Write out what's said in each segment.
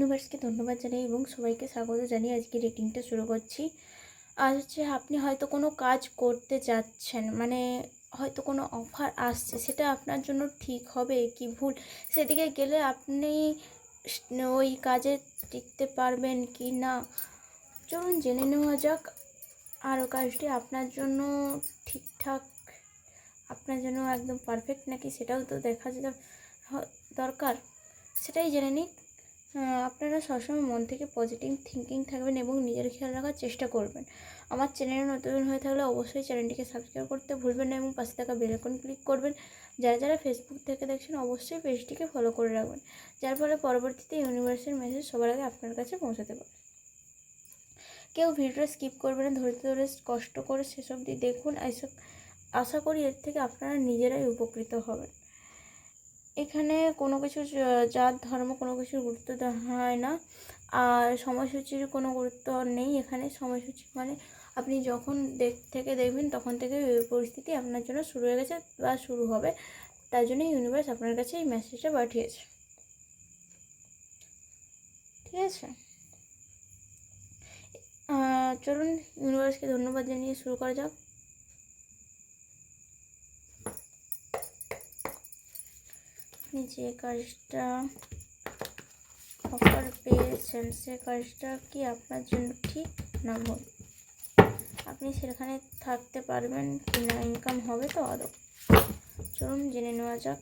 ইউনিভার্সকে ধন্যবাদ জানাই এবং সবাইকে স্বাগত জানিয়ে আজকে রেটিংটা শুরু করছি। আজ হচ্ছে আপনি হয়তো কোনো কাজ করতে যাচ্ছেন, মানে হয়তো কোনো অফার আসছে, সেটা আপনার জন্য ঠিক হবে কি ভুল, সেদিকে গেলে আপনি ওই কাজে টিকতে পারবেন কি না, চলুন জেনে নেওয়া যাক। আর কাজটি আপনার জন্য ঠিকঠাক, আপনার জন্য একদম পারফেক্ট নাকি সেটাও তো দেখা দরকার, সেটাই জেনে নিন। আপনারা সবসময় মন থেকে পজিটিভ থিঙ্কিং থাকবেন এবং নিজের খেয়াল রাখার চেষ্টা করবেন। আমার চ্যানেলে নতুন হয়ে থাকলে অবশ্যই চ্যানেলটিকে সাবস্ক্রাইব করতে ভুলবেন না এবং পাশে থাকা বেল আইকন ক্লিক করবেন। যারা যারা ফেসবুক থেকে দেখছেন অবশ্যই পেজটিকে ফলো করে রাখবেন, যার ফলে পরবর্তীতে ইউনিভার্সের মেসেজ সবার আগে আপনার কাছে পৌঁছাতে পারে। কেউ ভিডিওটা স্কিপ করবেন না, ধৈর্য ধরে কষ্ট করে সেসব দিয়ে দেখুন। আশা করি এর থেকে আপনারা নিজেরাই উপকৃত হবেন। এখানে কোনো কিছু জাত ধর্ম কোনো কিছুর গুরুত্ব দেওয়া হয় না, আর সময়সূচির কোনো গুরুত্ব নেই এখানে। সময়সূচি মানে আপনি যখন দেখবেন তখন থেকে পরিস্থিতি আপনার জন্য শুরু হয়ে গেছে বা শুরু হবে, তার জন্য ইউনিভার্স আপনার কাছে এই মেসেজটা পাঠিয়েছে। ঠিক আছে, চলুন ইউনিভার্সকে ধন্যবাদ জানিয়ে শুরু করা যাক। আপনি যে কাজটা অফার পেয়েছেন সে কাজটা কি আপনার জন্য ঠিক না ভুল, আপনি সেখানে থাকতে পারবেন কি না, ইনকাম হবে তো আদৌ, চলুন জেনে নেওয়া যাক।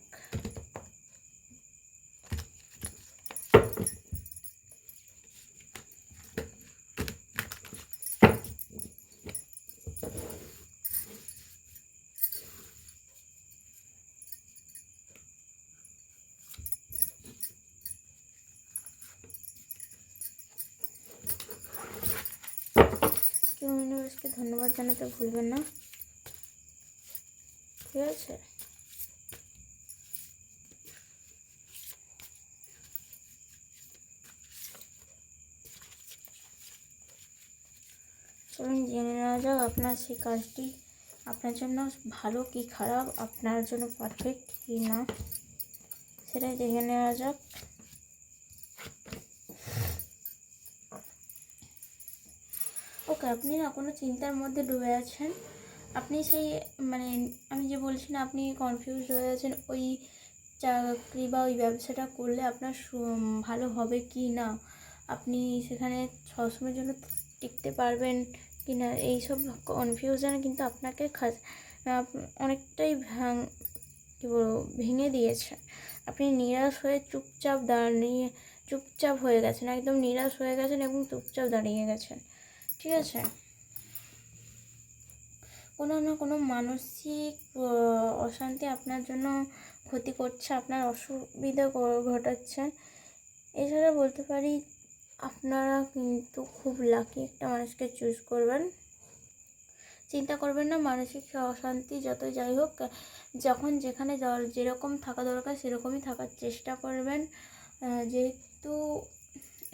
ইউনিভার্সকে ধন্যবাদ জানাতে ভুলবেন না, ঠিক আছে। চলুন জেনে নেওয়া যাক আপনার সেই কাজটি আপনার জন্য ভালো কি খারাপ, আপনার জন্য পারফেক্ট কি না, সেটাই দেখে নেওয়া যাক। ওকে, আপনি না কোনো চিন্তার মধ্যে ডুবে আছেন। আপনি সেই মানে আমি যে বলছি না, আপনি কনফিউজ হয়ে আছেন ওই চাকরি বা ওই ব্যবসাটা করলে আপনার ভালো হবে কি না, আপনি সেখানে সবসময়ের জন্য টিকতে পারবেন কি না, এইসব কনফিউশন কিন্তু আপনাকে অনেকটাই কী বলবো ভেঙে দিয়েছে। আপনি নিরাশ হয়ে চুপচাপ হয়ে গেছেন, একদম নিরাশ হয়ে গেছেন এবং চুপচাপ দাঁড়িয়ে গেছেন। ঠিক আছে, কোনো না কোনো মানসিক অশান্তি আপনার জন্য ক্ষতি করছে, আপনার অসুবিধা ঘটাচ্ছে। এছাড়া বলতে পারি আপনারা কিন্তু খুব লাকি একটা মানুষকে চুজ করবেন। চিন্তা করবেন না, মানসিক অশান্তি যত যাই হোক, যখন যেখানে যেরকম থাকা দরকার সেরকমই থাকার চেষ্টা করবেন। যেহেতু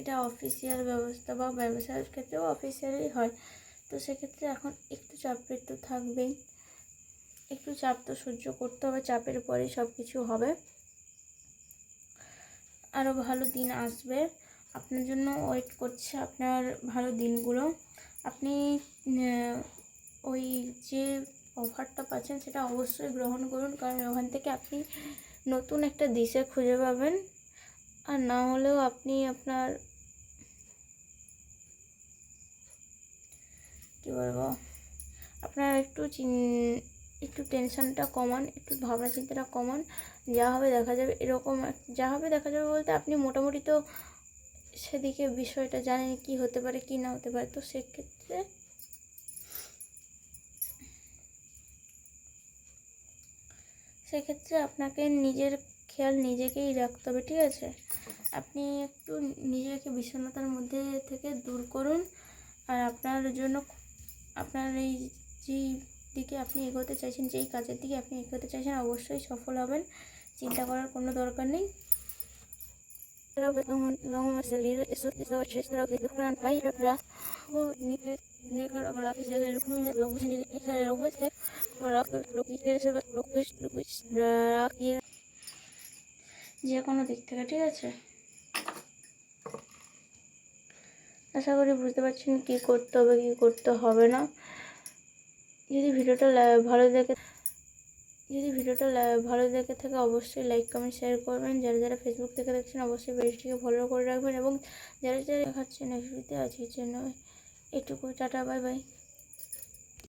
এটা অফিসিয়াল ব্যবস্থা বা ব্যবসার ক্ষেত্রেও অফিসিয়ালি হয়, তো সেক্ষেত্রে এখন একটু চাপের তো থাকবেই, একটু চাপ তো সহ্য করতে হবে, চাপের পরেই সব কিছু হবে। আরও ভালো দিন আসবে, আপনার জন্য ওয়েট করছে আপনার ভালো দিনগুলো। আপনি ওই যে অফারটা পাচ্ছেন সেটা অবশ্যই গ্রহণ করুন, কারণ ওখান থেকে আপনি নতুন একটা দিশা খুঁজে পাবেন। আর না হলেও আপনি আপনার কী বলবো, আপনার একটু টেনশনটা কমান, একটু ভাবনা চিন্তাটা কমান, যা হবে দেখা যাবে। এরকম যা হবে দেখা যাবে বলতে আপনি মোটামুটি তো সেদিকে বিষয়টা জানেন কি হতে পারে কি না হতে পারে, তো সেক্ষেত্রে আপনাকে নিজের খেয়াল নিজেকেই রাখতে হবে। ঠিক আছে, আপনি একটু নিজেকে বিষণ্ণতার মধ্যে থেকে দূর করুন। আর আপনার জন্য আপনার এই যেই দিকে আপনি এগোতে চাইছেন, যেই কাজের দিকে আপনি এগোতে চাইছেন অবশ্যই সফল হবেন, চিন্তা করার কোনো দরকার নেই। যে কোনো দিক থেকে, ঠিক আছে। আশা করি বুঝতে পারছেন কী করতে হবে কী করতে হবে না। যদি ভিডিওটা ভালো লেগে থাকে অবশ্যই লাইক কমেন্ট শেয়ার করবেন। যারা যারা ফেসবুক থেকে দেখছেন অবশ্যই পেজটিকে ফলো করে রাখবেন, এবং যারা যারা দেখাচ্ছেন নেক্সট ভিডিওতে আজকের জন্য এটুকু। Tata, bye bye.